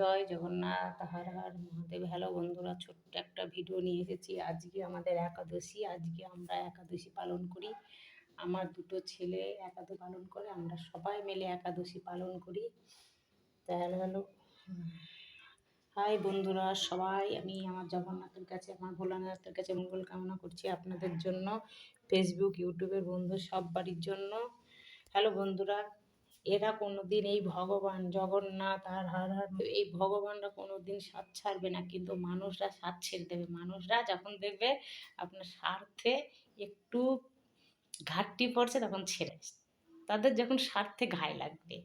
জয় Jagannath, Har Har Mahadev. Hello বন্ধুরা, ছোট্ট একটা ভিডিও নিয়ে এসেছি। আজকে আমাদের একাদশী, আজকে আমরা একাদশী পালন করি। আমার দুটো ছেলে একাদশী পালন করে, আমরা সবাই মিলে একাদশী পালন করি। তাহলে হলো হাই বন্ধুরা সবাই, আমি আমার জগন্নাথের কাছে, আমার ভোলানাথের কাছে মঙ্গল কামনা করছি আপনাদের জন্য, ফেসবুক ইউটিউবের বন্ধু সব বাড়ির জন্য। হ্যালো বন্ধুরা, এরা কোনোদিন এই ভগবান জগন্নাথ আর হর হর এই ভগবানরা কোনোদিন সাথ ছাড়বে না, কিন্তু মানুষরা সাথ ছেড়ে দেবে। মানুষরা যখন দেখবে আপনার স্বার্থে একটু ঘাটতি পড়ছে তখন ছেড়ে, তাদের যখন স্বার্থে ঘায়ে লাগবে।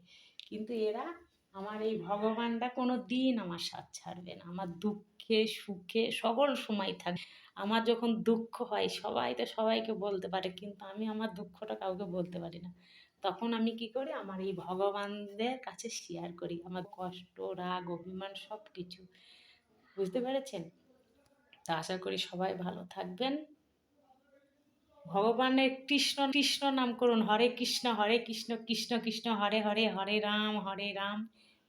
কিন্তু এরা, আমার এই ভগবানটা কোনো দিন আমার সাথ ছাড়বে না। আমার দুঃখে সুখে সকল সময় থাকবে। আমার যখন দুঃখ হয়, সবাই তো সবাইকে বলতে পারে, কিন্তু আমি আমার দুঃখটা কাউকে বলতে পারি না। তখন আমি কি করি, আমার এই ভগবানদের কাছে শেয়ার করি আমার কষ্ট, রাগ, অভিমান সব কিছু। বুঝতে পেরেছেন? তা আশা করি সবাই ভালো থাকবেন। ভগবানের কৃষ্ণ কৃষ্ণ নাম করুন, হরে কৃষ্ণ কৃষ্ণ কৃষ্ণ হরে হরে, হরে রাম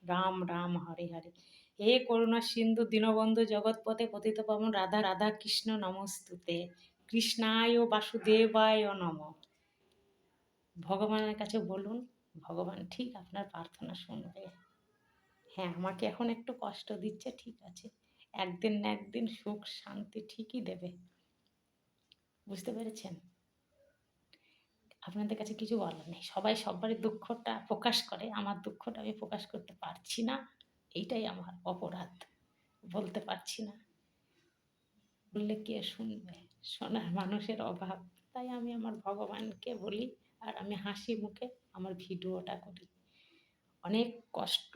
রাম রাম হরে হরে। হে করুণা সিন্ধু দীনবন্ধু জগৎপথে পতিত পাবন রাধা রাধা কৃষ্ণ নমস্তুতে, কৃষ্ণায় বাসুদেবায় নম। ভগবানের কাছে বলুন, ভগবান ঠিক আপনার প্রার্থনা শুনবে। হ্যাঁ, আমাকে এখন একটু কষ্ট দিচ্ছে, ঠিক আছে, একদিন না একদিন সুখ শান্তি ঠিকই দেবে। বুঝতে পেরেছেন? আপনাদের কাছে কিছু বলার নেই। সবাই সবারই দুঃখটা প্রকাশ করে, আমার দুঃখটা আমি প্রকাশ করতে পারছি না, এইটাই আমার অপরাধ। বলতে পারছি না, বললে কে শুনবে? শোনার মানুষের অভাব। তাই আমি আমার ভগবানকে বলি, আর আমি হাসি মুখে আমার ভিডিওটা করি। অনেক কষ্ট